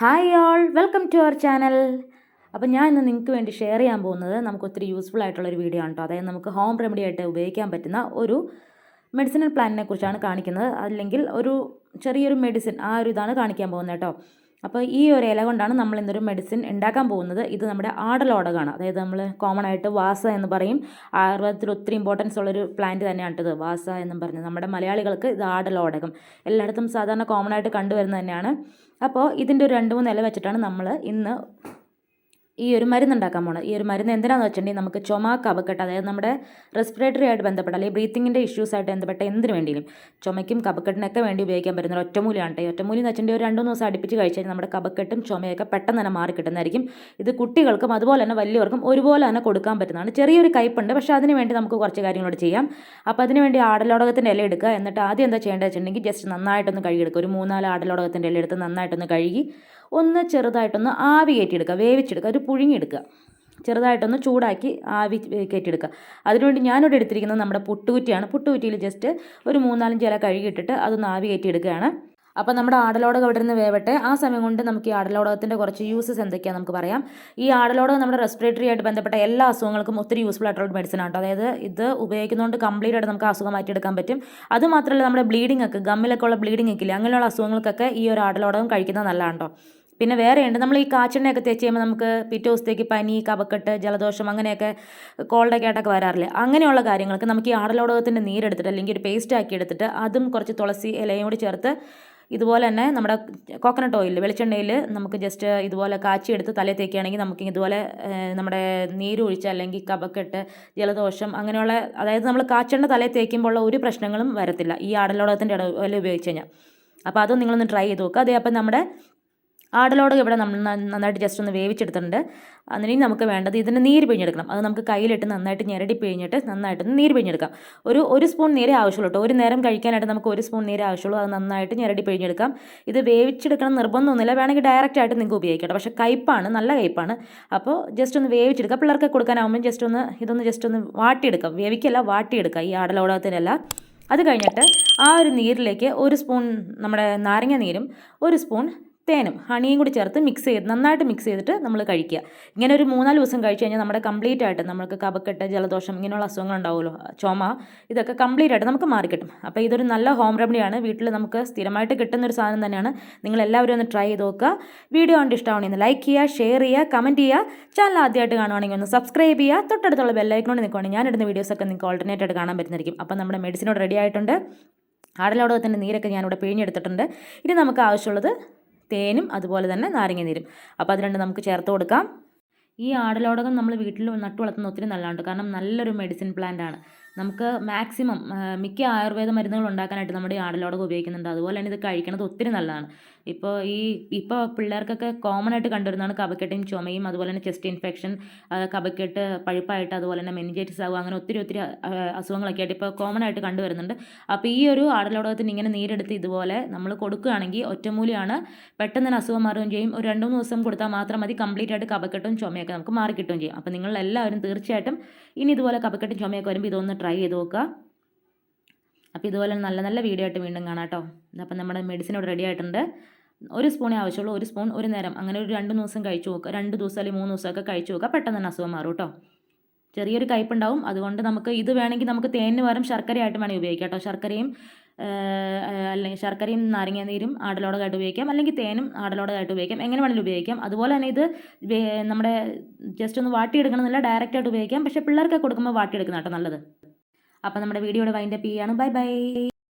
Hi all, welcome to our channel. അപ്പോൾ ഞാൻ ഇന്ന് നിങ്ങൾക്ക് വേണ്ടി ഷെയർ ചെയ്യാൻ പോകുന്നത് നമുക്ക് ഒത്തിരി യൂസ്ഫുൾ ആയിട്ടുള്ളൊരു വീഡിയോ ആണ് കേട്ടോ. അതായത് നമുക്ക് ഹോം റെമഡി ആയിട്ട് ഉപയോഗിക്കാൻ പറ്റുന്ന ഒരു മെഡിസിനൽ പ്ലാന്റിനെ കുറിച്ചാണ് കാണിക്കുന്നത്. അല്ലെങ്കിൽ ഒരു ചെറിയൊരു മെഡിസിൻ, ആ ഒരു ഇതാണ് കാണിക്കാൻ പോകുന്നത് കേട്ടോ. അപ്പോൾ ഈ ഒരു ഇല കൊണ്ടാണ് നമ്മൾ ഇന്നൊരു മെഡിസിൻ ഉണ്ടാക്കാൻ പോകുന്നത്. ഇത് നമ്മുടെ ആടലോടകമാണ്. അതായത് നമ്മൾ കോമൺ ആയിട്ട് വാസ എന്ന് പറയും. ആയുർവേദത്തിൽ ഒത്തിരി ഇമ്പോർട്ടൻസ് ഉള്ളൊരു പ്ലാന്റ് തന്നെയാണ് ഇത് വാസ എന്നും പറഞ്ഞത്. നമ്മുടെ മലയാളികൾക്ക് ഇത് ആടലോടകം എല്ലായിടത്തും സാധാരണ കോമൺ ആയിട്ട് കണ്ടുവരുന്നത് തന്നെയാണ്. അപ്പോൾ ഇതിൻ്റെ ഒരു 2-3 ഇല വെച്ചിട്ടാണ് നമ്മൾ ഇന്ന് ഈ ഒരു മരുന്ന് ഉണ്ടാക്കാൻ പോകുന്നത്. ഈ ഒരു മരുന്ന് എന്തിനാണെന്ന് വെച്ചിട്ടുണ്ടെങ്കിൽ നമുക്ക് ചുമ, കഫക്കെട്ട്, അതായത് നമ്മുടെ റെസ്പിറേറ്ററി ആയിട്ട് ബന്ധപ്പെട്ട അല്ലെങ്കിൽ ബ്രീത്തിങ്ങിൻ്റെ ഇഷ്യൂസ് ആയിട്ട് ബന്ധപ്പെട്ട എന്തിനു വേണ്ടിയും ചുമയ്ക്കും കഫക്കെട്ടിനൊക്കെ വേണ്ടി ഉപയോഗിക്കാൻ പറ്റുന്ന ഒരു ഒറ്റമൂലിയാണ് കേട്ടോ. ഒറ്റമൂലി എന്ന് വെച്ചിട്ടുണ്ടെങ്കിൽ ഒരു 2-3 ദിവസം അടുപ്പിച്ച് കഴിച്ചാൽ നമ്മുടെ കഫക്കെട്ടും ചുമയൊക്കെ പെട്ടെന്ന് തന്നെ മാറി കിട്ടുന്നതായിരിക്കും. ഇത് കുട്ടികൾക്കും അതുപോലെ തന്നെ വലിയവർക്കും ഒരുപോലെ തന്നെ കൊടുക്കാൻ പറ്റുന്നതാണ്. ചെറിയൊരു കയ്പുണ്ട്, പക്ഷേ അതിന് വേണ്ടി നമുക്ക് കുറച്ച് കാര്യങ്ങളോട് ചെയ്യാം. അപ്പോൾ അതിന് വേണ്ടി ആടലോടകത്തിൻ്റെ ഇല എടുക്കുക. എന്നിട്ട് ആദ്യം എന്താ ചെയ്യേണ്ടത് വെച്ചിട്ടുണ്ടെങ്കിൽ ജസ്റ്റ് നന്നായിട്ടൊന്ന് കഴുകിയെടുക്കുക. ഒരു 3-4 ആടലോടകത്തിൻ്റെ ഇല എടുത്ത് നന്നായിട്ടൊന്ന് കഴുകി ഒന്ന് ചെറുതായിട്ടൊന്ന് ആവി കയറ്റിയെടുക്കുക, വേവിച്ചെടുക്കുക, ഒരു പുഴുങ്ങിയെടുക്കുക. ചെറുതായിട്ടൊന്ന് ചൂടാക്കി ആവി കയറ്റിയെടുക്കുക. അതിനുവേണ്ടി ഞാനിവിടെ എടുത്തിരിക്കുന്നത് നമ്മുടെ പുട്ടുകുറ്റിയാണ്. പുട്ടുകുറ്റിയിൽ ജസ്റ്റ് ഒരു 3-4 ഇല കഴുകിയിട്ടിട്ട് അതൊന്ന് ആവി കയറ്റിയെടുക്കുകയാണ്. അപ്പോൾ നമ്മുടെ ആടലോടകം ഇവിടെ നിന്ന് വേവട്ടെ. ആ സമയം കൊണ്ട് നമുക്ക് ഈ ആടലോടകത്തിൻ്റെ കുറച്ച് യൂസസ് എന്തൊക്കെയാണ് നമുക്ക് പറയാം. ഈ ആടലോടകം നമ്മുടെ റെസ്പിറേറ്ററി ആയിട്ട് ബന്ധപ്പെട്ട എല്ലാ അസുഖങ്ങൾക്കും ഒത്തിരി യൂസ്ഫുൾ ആയിട്ടുള്ള മെഡിസിൻ ആണ്. അതായത് ഇത് ഉപയോഗിക്കുന്നതുകൊണ്ട് കംപ്ലീറ്റ് ആയിട്ട് നമുക്ക് അസുഖം മാറ്റിയെടുക്കാൻ പറ്റും. അതുമാത്രമല്ല നമ്മുടെ ബ്ലീഡിംഗ് ഒക്കെ, ഗമ്മിലൊക്കെ ഉള്ള ബ്ലീഡിംഗ് ഒക്കെ ഇല്ല, അങ്ങനെയുള്ള അസുഖങ്ങൾക്കൊക്കെ ഈ ഒരു ആടലോടകം കഴിക്കുന്നത് നല്ലതാണ് കേട്ടോ. പിന്നെ വേറെയുണ്ട്, നമ്മൾ ഈ കാച്ചെണ്ണയൊക്കെ തേച്ച് കഴിയുമ്പോൾ നമുക്ക് പിറ്റേ ദിവസത്തേക്ക് പനി, കഫക്കെട്ട്, ജലദോഷം അങ്ങനെയൊക്കെ കോൾഡൊക്കെ ആയിട്ടൊക്കെ വരാറില്ലേ. അങ്ങനെയുള്ള കാര്യങ്ങൾക്ക് നമുക്ക് ഈ ആടലോടകത്തിൻ്റെ നീരെടുത്തിട്ട് അല്ലെങ്കിൽ ഒരു പേസ്റ്റ് ആക്കി എടുത്തിട്ട് അതും കുറച്ച് തുളസി ഇലയും കൂടി ചേർത്ത് ഇതുപോലെ തന്നെ നമ്മുടെ കോക്കനട്ട് ഓയിൽ, വെളിച്ചെണ്ണയിൽ നമുക്ക് ജസ്റ്റ് ഇതുപോലെ കാച്ചിയെടുത്ത് തലയിൽ തേക്കുകയാണെങ്കിൽ നമുക്ക് ഇതുപോലെ നമ്മുടെ നീര് ഒഴിച്ച് അല്ലെങ്കിൽ കഫക്കെട്ട്, ജലദോഷം അങ്ങനെയുള്ള, അതായത് നമ്മൾ കാച്ചെണ്ണ തലയിൽ തേക്കുമ്പോൾ ഉള്ള ഒരു പ്രശ്നങ്ങളും വരത്തില്ല ഈ ആടലോടകത്തിൻ്റെ ഇല ഉപയോഗിച്ച് കഴിഞ്ഞാൽ. അപ്പോൾ അതും നിങ്ങളൊന്ന് ട്രൈ ചെയ്ത് നോക്കുക. അതേ അപ്പം നമ്മുടെ ആടലോടകം ഇവിടെ നമ്മൾ നന്നായിട്ട് ജസ്റ്റ് ഒന്ന് വേവിച്ചെടുത്തിട്ടുണ്ട്. അതിന് നമുക്ക് വേണ്ടത് ഇതിൻ്റെ നീര് പിഴിഞ്ഞെടുക്കണം. അത് നമുക്ക് കയ്യിലിട്ട് നന്നായിട്ട് ഞെരടി പിഴിഞ്ഞിട്ട് നന്നായിട്ടൊന്ന് നീര് പിഴിഞ്ഞെടുക്കാം. ഒരു സ്പൂൺ നീരേ ആവശ്യമുള്ളൂ കേട്ടോ. ഒരു നേരം കഴിക്കാനായിട്ട് നമുക്ക് 1 സ്പൂൺ നീരേ ആവശ്യമുള്ളൂ. അത് നന്നായിട്ട് ഞെരടി പിഴിഞ്ഞെടുക്കാം. ഇത് വേവിച്ചെടുക്കണം നിർബന്ധമൊന്നുമില്ല, വേണമെങ്കിൽ ഡയറക്റ്റ് ആയിട്ട് നിങ്ങൾക്ക് ഉപയോഗിക്കാം. പക്ഷേ കയ്പ്പാണ്, നല്ല കയ്പ്പാണ്. അപ്പോൾ ജസ്റ്റ് ഒന്ന് വേവിച്ചെടുക്കുക. പിള്ളേർക്ക് കൊടുക്കാനാകുമ്പോൾ ഇതൊന്ന് ജസ്റ്റ് ഒന്ന് വാട്ടിയെടുക്കാം. വേവിക്കല്ല, വാട്ടിയെടുക്കുക ഈ ആടലോടകത്തിനല്ല. അത് കഴിഞ്ഞിട്ട് ആ ഒരു നീരിലേക്ക് 1 സ്പൂൺ നമ്മുടെ നാരങ്ങ നീരും 1 സ്പൂൺ തേനും ഹണിയും കൂടി ചേർത്ത് നന്നായിട്ട് മിക്സ് ചെയ്തിട്ട് നമ്മൾ കഴിക്കുക. ഇങ്ങനെ ഒരു 3-4 ദിവസം കഴിച്ച് കഴിഞ്ഞാൽ നമ്മുടെ കംപ്ലീറ്റ് ആയിട്ട് നമുക്ക് കഫക്കെട്ട്, ജലദോഷം ഇങ്ങനെയുള്ള അസുഖങ്ങൾ ഉണ്ടാവുമല്ലോ, ചുമ, ഇതൊക്കെ കംപ്ലീറ്റ് ആയിട്ട് നമുക്ക് മാറിക്കിട്ടും. അപ്പോൾ ഇതൊരു നല്ല ഹോം റെമഡിയാണ്. വീട്ടിൽ നമുക്ക് സ്ഥിരമായിട്ട് കിട്ടുന്നൊരു സാധനം തന്നെയാണ്. നിങ്ങളെല്ലാവരും ഒന്ന് ട്രൈ ചെയ്ത് നോക്കുക. വീഡിയോ കണ്ട് ഇഷ്ടമാണെങ്കിൽ ലൈക്ക് ചെയ്യുക, ഷെയർ ചെയ്യുക, കമൻറ്റ് ചെയ്യുക. ചാനൽ ആദ്യമായിട്ട് കാണുവാണെങ്കിൽ ഒന്ന് സബ്സ്ക്രൈബ് ചെയ്യുക. തൊട്ടടുത്തുള്ള ബെല്ലൈക്കോണ്ട് നിൽക്കുകയാണെങ്കിൽ ഞാനിടുന്ന വീഡിയോസൊക്കെ നിങ്ങൾക്ക് ഓൾട്ടർനേറ്റ് ആയിട്ട് കാണാൻ പറ്റുന്നതായിരിക്കും. അപ്പോൾ നമ്മുടെ മെഡിസിനോട് റെഡി ആയിട്ടുണ്ട്. ആടലോടകത്തിൻ്റെ നീരൊക്കെ ഞാനിവിടെ പിഴിഞ്ഞെടുത്തിട്ടുണ്ട്. ഇനി നമുക്ക് ആവശ്യമുള്ളത് തേനും അതുപോലെ തന്നെ നാരങ്ങ നീരും. അപ്പോൾ അത് രണ്ടും നമുക്ക് ചേർത്ത് കൊടുക്കാം. ഈ ആടലോടകം നമ്മൾ വീട്ടിൽ നട്ടു വളർത്തുന്ന ഒത്തിരി നല്ലതാണ്. കാരണം നല്ലൊരു മെഡിസിൻ പ്ലാന്റ് ആണ്. നമുക്ക് മാക്സിമം മിക്ക ആയുർവേദ മരുന്നുകൾ ഉണ്ടാക്കാനായിട്ട് നമ്മുടെ ഈ ആടലോടകം ഉപയോഗിക്കുന്നുണ്ട്. അതുപോലെ തന്നെ ഇത് കഴിക്കുന്നത് ഒത്തിരി നല്ലതാണ്. ഇപ്പോൾ പിള്ളേർക്കൊക്കെ കോമൺ ആയിട്ട് കണ്ടുവരുന്നതാണ് കഫക്കെട്ടും ചുമയും, അതുപോലെ തന്നെ ചെസ്റ്റ് ഇൻഫെക്ഷൻ, കഫക്കെട്ട് പഴുപ്പായിട്ട്, അതുപോലെ തന്നെ മെനിഞ്ചൈറ്റിസ് ആകുക, അങ്ങനെ ഒത്തിരി അസുഖങ്ങളൊക്കെ ആയിട്ട് ഇപ്പോൾ കോമൺ ആയിട്ട് കണ്ടുവരുന്നുണ്ട്. അപ്പോൾ ഈ ഒരു ആടലോടകത്തിന് ഇങ്ങനെ നീരെടുത്ത് ഇതുപോലെ നമ്മൾ കൊടുക്കുകയാണെങ്കിൽ ഒറ്റമൂലിയാണ്, പെട്ടെന്ന് തന്നെ അസുഖം മാറുകയും ചെയ്യും. ഒരു 2-3 ദിവസം കൊടുത്താൽ മാത്രം മതി, കംപ്ലീറ്റ് ആയിട്ട് കഫക്കെട്ടും ചുമയൊക്കെ നമുക്ക് മാറി കിട്ടുകയും ചെയ്യും. അപ്പോൾ നിങ്ങളെല്ലാവരും തീർച്ചയായിട്ടും ഇനി ഇതുപോലെ കഫക്കെട്ടും ചുമയൊക്കെ വരുമ്പോൾ ഇതൊന്ന് ട്രൈ ചെയ്ത് നോക്കുക. അപ്പോൾ ഇതുപോലെ നല്ല നല്ല വീഡിയോ ആയിട്ട് വീണ്ടും കാണാം കേട്ടോ. അപ്പം നമ്മുടെ മെഡിസിൻ ഇവിടെ റെഡി ആയിട്ടുണ്ട്. 1 സ്പൂണേ ആവശ്യമുള്ളൂ. 1 സ്പൂൺ ഒരു നേരം, അങ്ങനെ ഒരു 2 ദിവസം കഴിച്ചു നോക്കുക. 2 ദിവസം അല്ലെങ്കിൽ 3 ദിവസമൊക്കെ കഴിച്ചു നോക്കുക. പെട്ടെന്ന് തന്നെ അസുഖം മാറും കേട്ടോ. ചെറിയൊരു കയ്പുണ്ടാവും. അതുകൊണ്ട് നമുക്ക് ഇത് വേണമെങ്കിൽ നമുക്ക് തേനിന് പകരം ശർക്കരയായിട്ട് വേണമെങ്കിൽ ഉപയോഗിക്കാം കേട്ടോ. ശർക്കരയും നാരങ്ങ നീരും ആടലോടകമായിട്ട് ഉപയോഗിക്കാം, അല്ലെങ്കിൽ തേനും ആടലോടകമായിട്ട് ഉപയോഗിക്കാം. എങ്ങനെ വേണമെങ്കിലും ഉപയോഗിക്കാം. അതുപോലെ തന്നെ ഇത് നമ്മുടെ ജസ്റ്റ് ഒന്ന് വാട്ടിയെടുക്കണമെന്നില്ല, ഡയറക്റ്റായിട്ട് ഉപയോഗിക്കാം. പക്ഷേ പിള്ളേർക്ക് കൊടുക്കുമ്പോൾ വാട്ടിയെടുക്കുന്ന കേട്ടോ നല്ലത്. അപ്പോൾ നമ്മുടെ വീഡിയോയുടെ വൈൻഡപ്പ് ചെയ്യുകയാണ്. Bye bye.